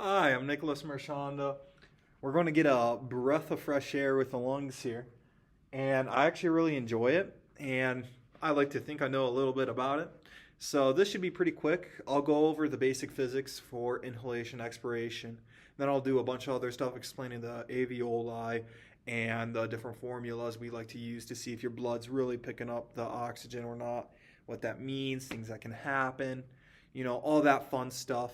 Hi, I'm Nicholas Marchanda. We're going to get a breath of fresh air with the lungs here. And I actually really enjoy it. And I like to think I know a little bit about it. So this should be pretty quick. I'll go over the basic physics for inhalation, expiration. Then I'll do a bunch of other stuff explaining the alveoli and the different formulas we like to use to see if your blood's really picking up the oxygen or not, what that means, things that can happen, all that fun stuff.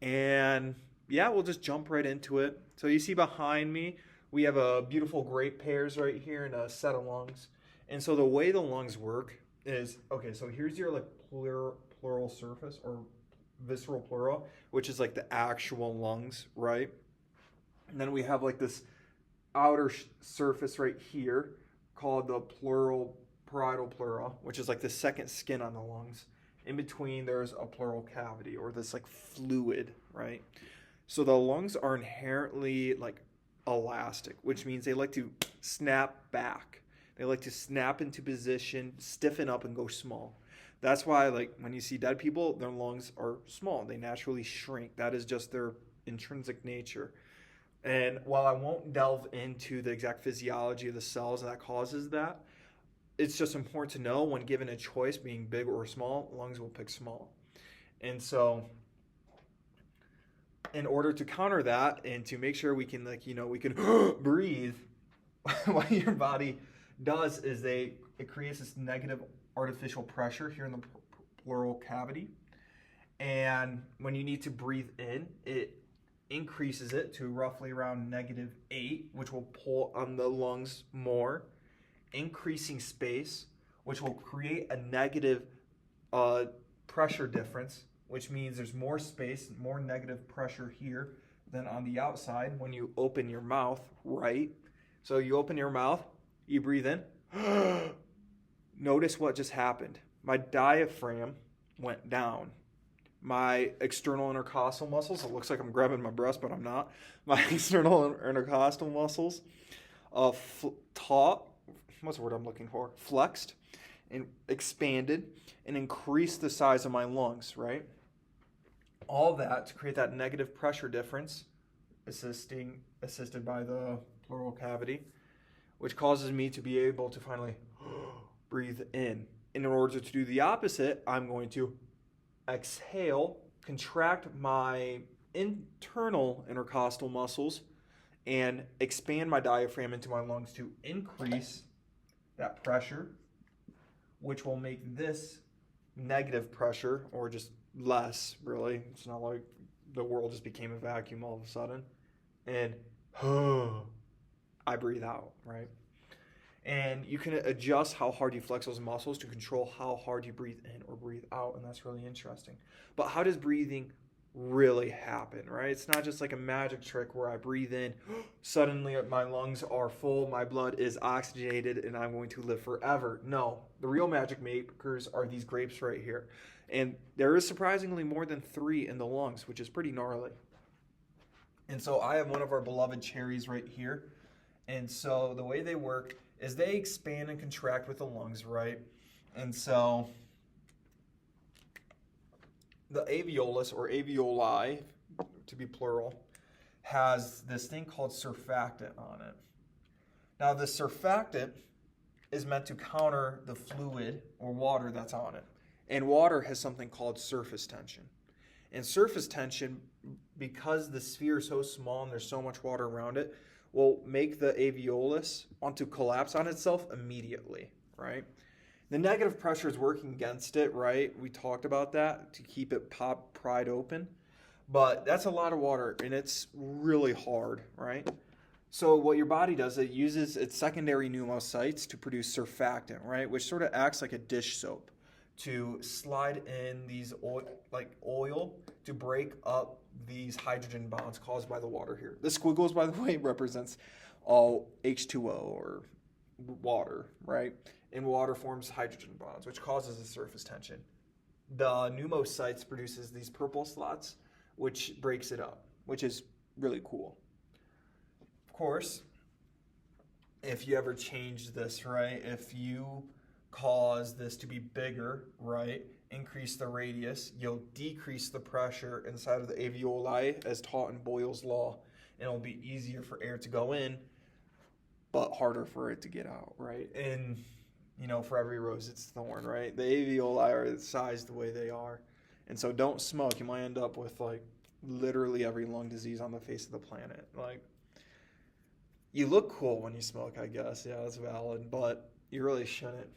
And yeah, we'll just jump right into it. So you see behind me, we have a beautiful grape pears right here and a set of lungs. And so the way the lungs work is, okay, so here's your like pleural surface or visceral pleura, which is like the actual lungs, right? And then we have like this outer surface right here called the parietal pleura, which is like the second skin on the lungs. In between, there's a pleural cavity or this like fluid, right? So the lungs are inherently like elastic, which means they like to snap back. They like to snap into position, stiffen up, and go small. That's why, like, when you see dead people, their lungs are small. They naturally shrink. That is just their intrinsic nature. And while I won't delve into the exact physiology of the cells that causes that, it's just important to know when given a choice being big or small, lungs will pick small. And so in order to counter that and to make sure we can we can breathe, what your body does is it creates this negative artificial pressure here in the pleural cavity. And when you need to breathe in, it increases it to roughly around -8, which will pull on the lungs more, increasing space, which will create a negative pressure difference, which means there's more space, more negative pressure here than on the outside when you open your mouth, right? So you open your mouth, you breathe in. Notice what just happened. My diaphragm went down. My external intercostal muscles, it looks like I'm grabbing my breast, but I'm not. My external intercostal muscles what's the word I'm looking for? Flexed and expanded and increased the size of my lungs, right? All that to create that negative pressure difference, assisted by the pleural cavity, which causes me to be able to finally breathe in. And in order to do the opposite, I'm going to exhale, contract my internal intercostal muscles, and expand my diaphragm into my lungs to increase that pressure, which will make this negative pressure, or just less, really. It's not like the world just became a vacuum all of a sudden. And I breathe out, right? And you can adjust how hard you flex those muscles to control how hard you breathe in or breathe out, and that's really interesting. But how does breathing really happen, right? It's not just like a magic trick where I breathe in, suddenly my lungs are full, my blood is oxygenated, and I'm going to live forever. No, the real magic makers are these grapes right here. And there is surprisingly more than 3 in the lungs, which is pretty gnarly. And so I have one of our beloved cherries right here. And so the way they work is they expand and contract with the lungs, right? And so the alveolus, or alveoli, to be plural, has this thing called surfactant on it. Now, the surfactant is meant to counter the fluid or water that's on it. And water has something called surface tension. And surface tension, because the sphere is so small and there's so much water around it, will make the alveolus want to collapse on itself immediately, right? The negative pressure is working against it, right? We talked about that to keep it pried open. But that's a lot of water, and it's really hard, right? So what your body does, it uses its secondary pneumocytes to produce surfactant, right? Which sort of acts like a dish soap to slide in these oil to break up these hydrogen bonds caused by the water here. The squiggles, by the way, represents all H2O or water, right? And water forms hydrogen bonds, which causes the surface tension. The pneumocytes produces these purple slots, which breaks it up, which is really cool. Of course, if you ever change this, right? If you cause this to be bigger, right? increase the radius, you'll decrease the pressure inside of the alveoli as taught in Boyle's law, and it'll be easier for air to go in, but harder for it to get out, right? And, you know, for every rose, it's thorn, right? The alveoli are sized the way they are. And so don't smoke. You might end up with, like, literally every lung disease on the face of the planet. Like, you look cool when you smoke, I guess. Yeah, that's valid, but you really shouldn't.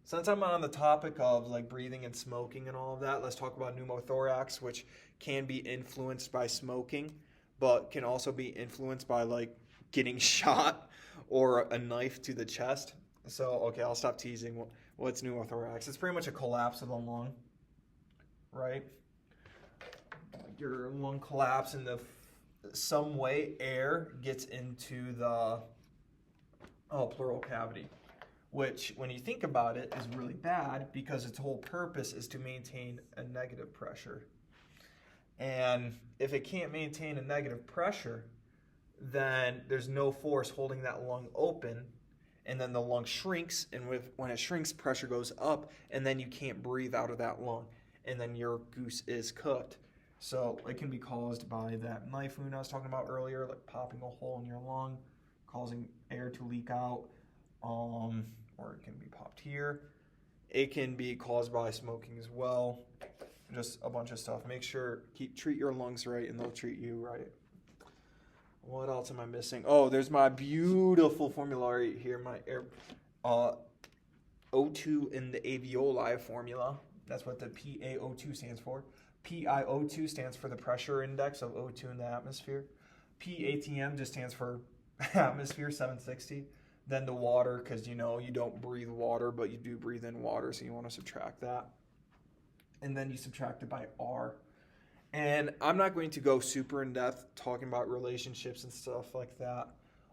Since I'm on the topic of, like, breathing and smoking and all of that, let's talk about pneumothorax, which can be influenced by smoking, but can also be influenced by, like, getting shot or a knife to the chest. So, okay, I'll stop teasing. What's pneumothorax? It's pretty much a collapse of the lung, right? Like your lung collapse in some way air gets into the pleural cavity, which, when you think about it, is really bad because its whole purpose is to maintain a negative pressure. And if it can't maintain a negative pressure, then there's no force holding that lung open, and then the lung shrinks, and when it shrinks, pressure goes up, and then you can't breathe out of that lung, and then your goose is cooked. So it can be caused by that knife wound I was talking about earlier, like popping a hole in your lung, causing air to leak out, or it can be popped here. It can be caused by smoking as well. Just a bunch of stuff. Make sure, treat your lungs right, and they'll treat you right. What else am I missing? Oh, there's my beautiful formula right here, my air, O2 in the alveoli formula. That's what the PaO2 stands for. PiO2 stands for the pressure index of O2 in the atmosphere. PATM just stands for atmosphere, 760. Then the water, because you know you don't breathe water, but you do breathe in water, so you want to subtract that. And then you subtract it by R. And I'm not going to go super in depth talking about relationships and stuff like that.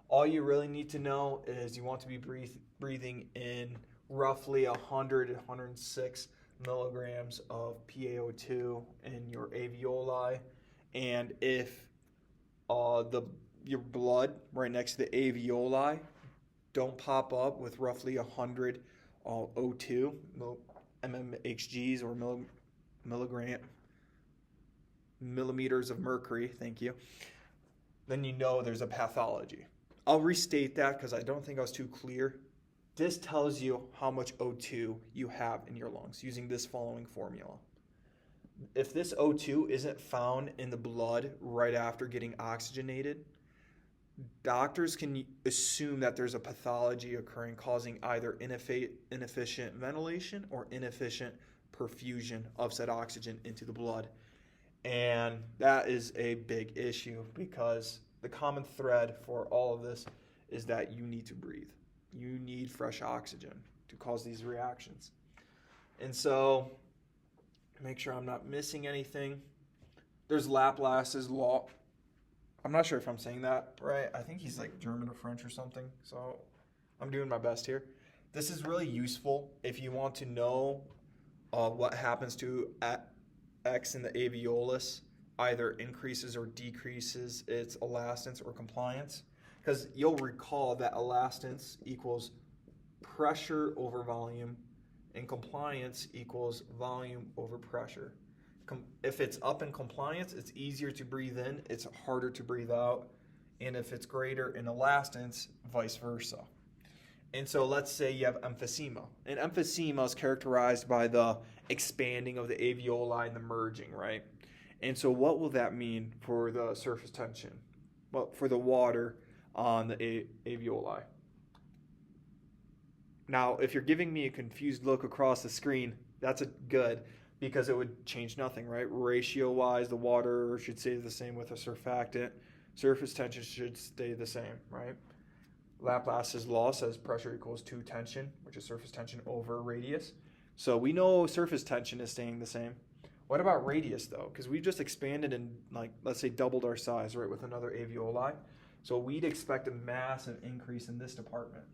All you really need to know is you want to be breathing in roughly 100 to 106 milligrams of PaO2 in your alveoli. And if your blood right next to the alveoli don't pop up with roughly 100 O2, mmHgs or millimeters of mercury, thank you, then you know there's a pathology. I'll restate that because I don't think I was too clear. This tells you how much O2 you have in your lungs using this following formula. If this O2 isn't found in the blood right after getting oxygenated, doctors can assume that there's a pathology occurring causing either inefficient ventilation or inefficient perfusion of said oxygen into the blood. And that is a big issue because the common thread for all of this is that you need to breathe. You need fresh oxygen to cause these reactions. And so, make sure I'm not missing anything. There's Laplace's law. I'm not sure if I'm saying that right. I think he's like German or French or something. So, I'm doing my best here. This is really useful if you want to know what happens to X in the alveolus, either increases or decreases its elastance or compliance. Because you'll recall that elastance equals pressure over volume, and compliance equals volume over pressure. If it's up in compliance, it's easier to breathe in, it's harder to breathe out. And if it's greater in elastance, vice versa. And so let's say you have emphysema. And emphysema is characterized by the expanding of the alveoli and the merging, right? And so what will that mean for the surface tension? Well, for the water on the alveoli. Now, if you're giving me a confused look across the screen, that's good because it would change nothing, right? Ratio-wise, the water should stay the same with a surfactant. Surface tension should stay the same, right? Laplace's law says pressure equals to tension, which is surface tension over radius. So we know surface tension is staying the same. What about radius, though? Because we've just expanded and, like, let's say doubled our size, right, with another alveoli. So we'd expect a massive increase in this department.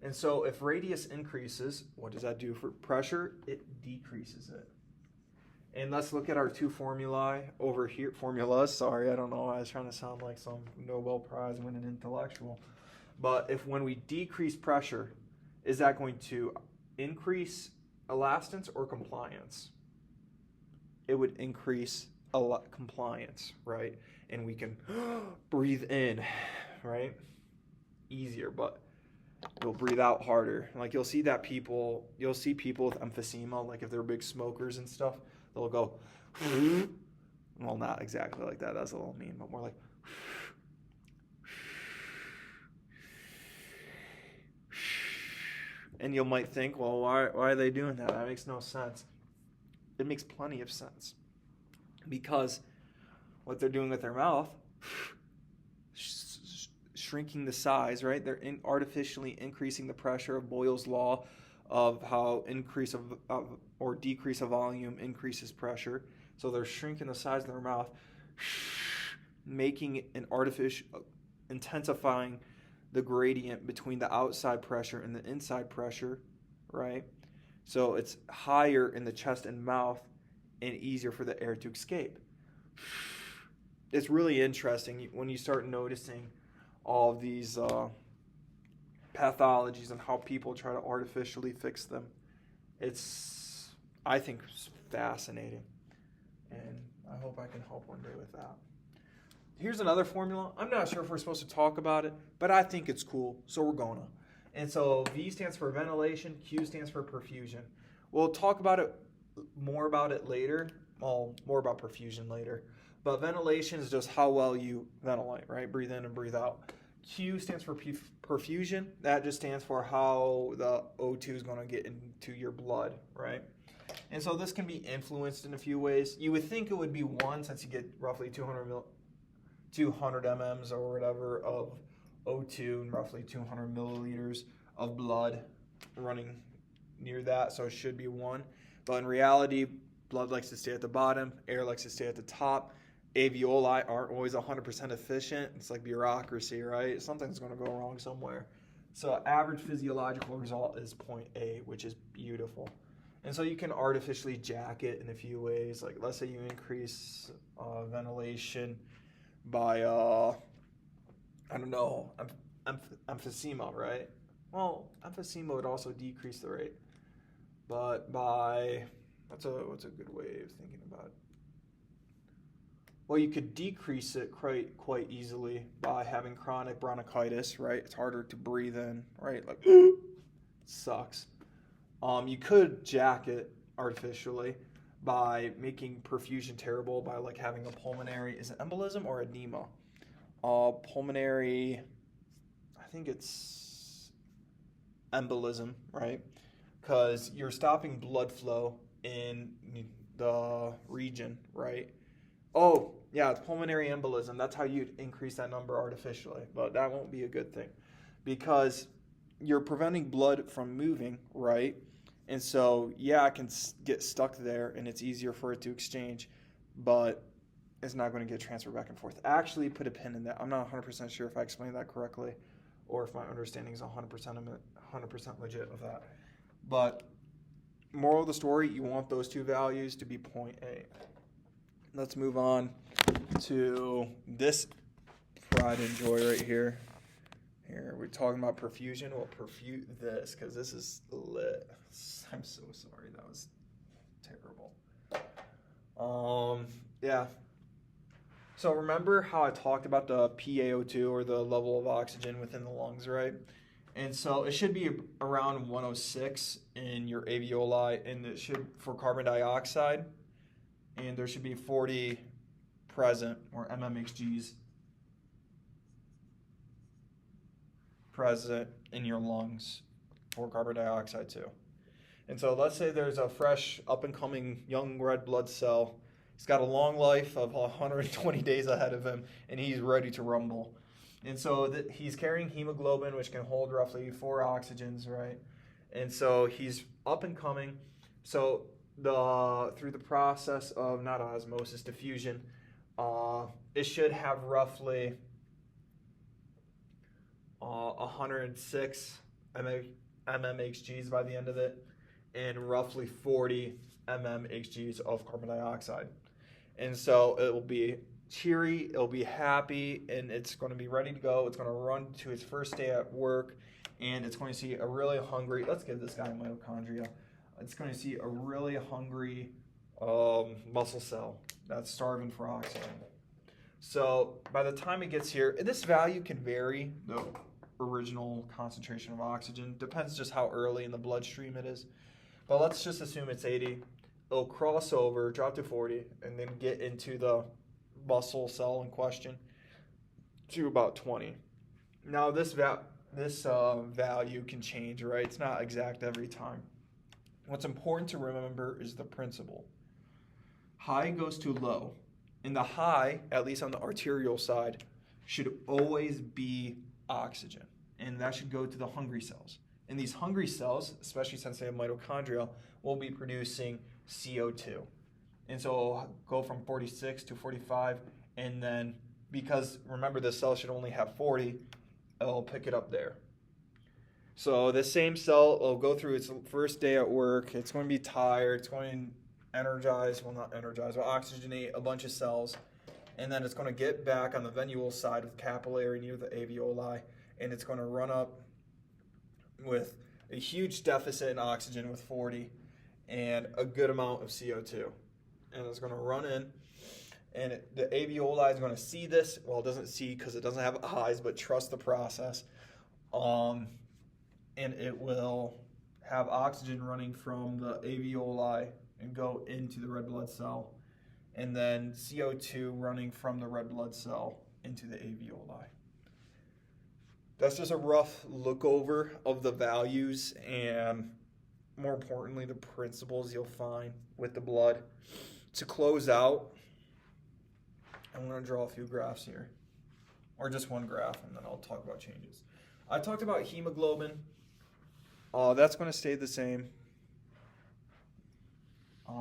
And so if radius increases, what does that do for pressure? It decreases it. And let's look at our two formulae over here. Formulas, sorry, I don't know. I was trying to sound like some Nobel Prize winning intellectual. But when we decrease pressure, is that going to increase elastance or compliance? It would increase compliance, right? And we can breathe in, right? Easier, but you'll breathe out harder. Like you'll see people with emphysema, like if they're big smokers and stuff, they'll go, well, not exactly like that. That's a little mean, but more like, and you might think, well, why are they doing that? That makes no sense. It makes plenty of sense because what they're doing with their mouth, shrinking the size, right? They're artificially increasing the pressure of Boyle's law of how increase of or decrease of volume increases pressure. So they're shrinking the size of their mouth, making an artificial, intensifying the gradient between the outside pressure and the inside pressure, right? So it's higher in the chest and mouth and easier for the air to escape. It's really interesting when you start noticing all of these pathologies and how people try to artificially fix them. It's, I think, fascinating. And I hope I can help one day with that. Here's another formula. I'm not sure if we're supposed to talk about it, but I think it's cool, so we're gonna. And so V stands for ventilation, Q stands for perfusion. We'll talk about it more later. Well, more about perfusion later. But ventilation is just how well you ventilate, right? Breathe in and breathe out. Q stands for perfusion. That just stands for how the O2 is going to get into your blood, right? And so this can be influenced in a few ways. You would think it would be 1 since you get roughly 200 mm's or whatever of O2 and roughly 200 milliliters of blood running near that, so it should be 1. But in reality, blood likes to stay at the bottom, air likes to stay at the top. Alveoli aren't always 100% efficient. It's like bureaucracy, right? Something's going to go wrong somewhere. So average physiological result is 0.8, which is beautiful. And so you can artificially jack it in a few ways. Like let's say you increase ventilation by, I don't know, emphysema, right? Well, emphysema would also decrease the rate. But by, what's a good way of thinking about it? Well, you could decrease it quite easily by having chronic bronchitis, right? It's harder to breathe in, right? Like, sucks. You could jack it artificially by making perfusion terrible by like having a pulmonary, is it embolism or edema? Pulmonary, I think it's embolism, right? Because you're stopping blood flow in the region, right? Oh, yeah, it's pulmonary embolism. That's how you'd increase that number artificially, but that won't be a good thing because you're preventing blood from moving, right? And so, yeah, it can get stuck there and it's easier for it to exchange, but it's not going to get transferred back and forth. Actually, put a pin in that. I'm not 100% sure if I explained that correctly or if my understanding is 100% legit of that. But moral of the story, you want those two values to be 0.8. Let's move on to this pride and joy right here. Here, we're talking about perfusion. We'll perfute this because this is lit. I'm so sorry. That was terrible. Yeah. So remember how I talked about the PaO2 or the level of oxygen within the lungs, right? And so it should be around 106 in your alveoli, and it should for carbon dioxide. And there should be 40 present, or mmHgs present in your lungs for carbon dioxide too. And so let's say there's a fresh, up-and-coming young red blood cell. He's got a long life of 120 days ahead of him, and he's ready to rumble. And so he's carrying hemoglobin, which can hold roughly 4 oxygens, right? And so he's up and coming. So through the process of not osmosis, diffusion, it should have roughly 106 mmHgs by the end of it, and roughly 40 mmHgs of carbon dioxide. And so it will be cheery, it'll be happy, and it's going to be ready to go. It's going to run to its first day at work, and it's going to see a really hungry, let's give this guy mitochondria. it's going to see a really hungry muscle cell that's starving for oxygen. So by the time it gets here, this value can vary, the original concentration of oxygen. Depends just how early in the bloodstream it is. But let's just assume it's 80. It'll cross over, drop to 40, and then get into the muscle cell in question to about 20. Now this value can change, right? It's not exact every time. What's important to remember is the principle. High goes to low. And the high, at least on the arterial side, should always be oxygen. And that should go to the hungry cells. And these hungry cells, especially since they have mitochondria, will be producing CO2. And so it'll go from 46 to 45. And then, because remember the cell should only have 40, it'll pick it up there. So the same cell will go through its first day at work. It's going to be tired. It's going to energize, well not energize, but oxygenate a bunch of cells, and then it's going to get back on the venule side with capillary near the alveoli, and it's going to run up with a huge deficit in oxygen with 40 and a good amount of CO2. And it's going to run in, and the alveoli is going to see this. Well, it doesn't see because it doesn't have eyes, but trust the process. And it will have oxygen running from the alveoli and go into the red blood cell, and then CO2 running from the red blood cell into the alveoli. That's just a rough look over of the values and, more importantly, the principles you'll find with the blood. To close out, I'm going to draw a few graphs here, or just one graph, and then I'll talk about changes. I talked about hemoglobin. That's going to stay the same. We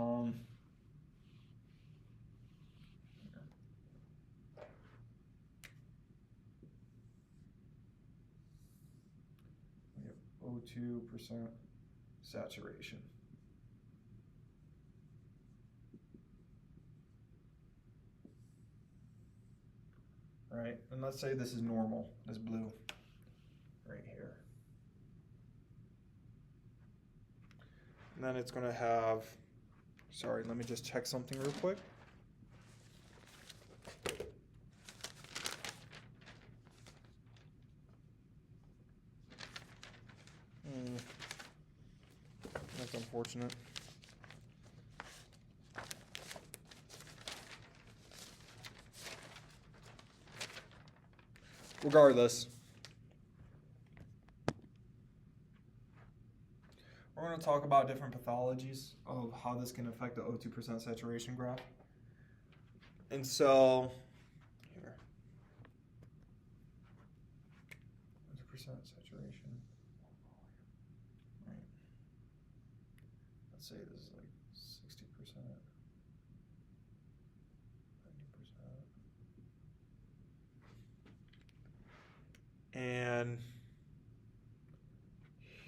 have 0.02% saturation. Right, and let's say this is normal, this blue, right here. And then it's going to have, sorry, let me just check something real quick. That's unfortunate. Regardless, we're going to talk about different pathologies of how this can affect the O2% saturation graph. And so, here, 2% saturation. Right. Let's say this is like 60%, 90%. And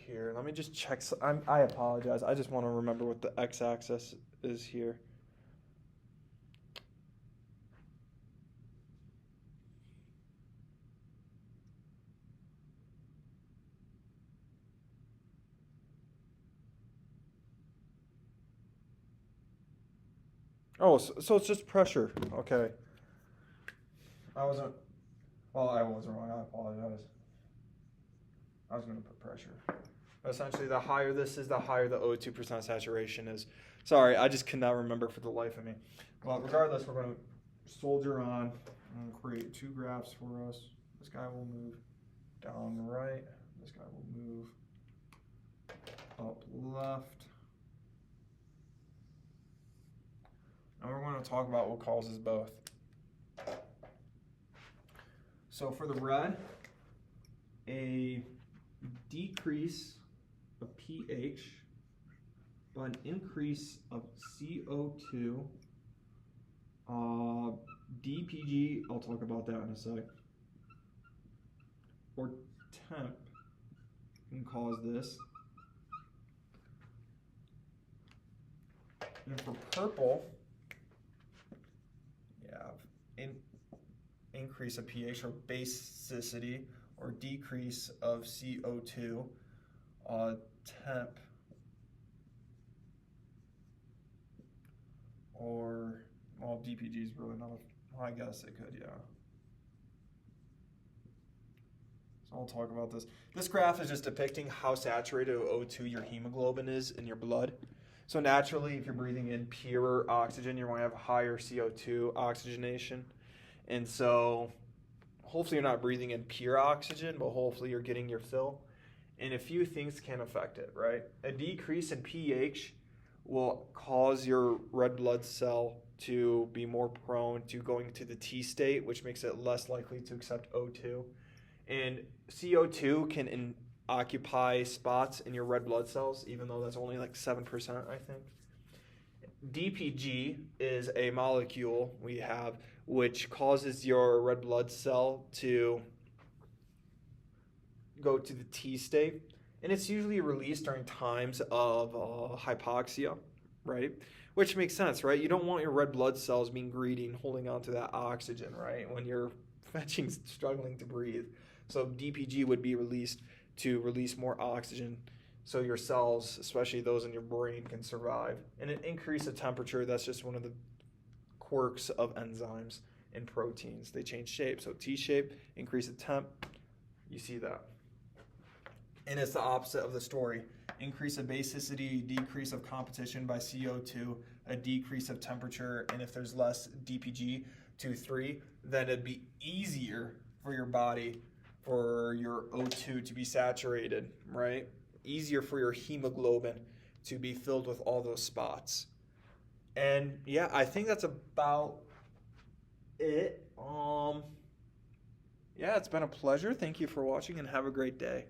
here, let me just check. I apologize. I just want to remember what the x-axis is here. Oh, so it's just pressure. Okay. I wasn't wrong. I apologize. I was going to put pressure. Essentially, the higher this is, the higher the O2% saturation is. Sorry, I just cannot remember for the life of me. Well, regardless, we're going to soldier on and create two graphs for us. This guy will move down the right. This guy will move up left. And we're going to talk about what causes both. So for the red, a decrease of pH, but an increase of CO2, DPG, I'll talk about that in a sec, or temp can cause this. And for purple, you have increase of pH or basicity, or decrease of CO2, temp Or, well, DPG is really not I guess it could, yeah. So I'll talk about this. This graph is just depicting how saturated with O2 your hemoglobin is in your blood. So naturally, if you're breathing in pure oxygen, you're going to have higher CO2 oxygenation. And so hopefully you're not breathing in pure oxygen, but hopefully you're getting your fill. And a few things can affect it, right? A decrease in pH will cause your red blood cell to be more prone to going to the T state, which makes it less likely to accept O2. And CO2 can occupy spots in your red blood cells, even though that's only like 7%, I think. DPG is a molecule we have which causes your red blood cell to go to the T state, and it's usually released during times of hypoxia, right? Which makes sense, right? You don't want your red blood cells being greedy and holding on to that oxygen, right? When you're struggling to breathe. So DPG would be released to release more oxygen so your cells, especially those in your brain, can survive. And an increase of temperature, that's just one of the quirks of enzymes and proteins. They change shape. So T shape, increase of temp, you see that. And it's the opposite of the story. Increase of basicity, decrease of competition by CO2, a decrease of temperature, and if there's less DPG, 2-3, then it'd be easier for your body for your O2 to be saturated, right? Easier for your hemoglobin to be filled with all those spots. And yeah, I think that's about it. Yeah, it's been a pleasure. Thank you for watching and have a great day.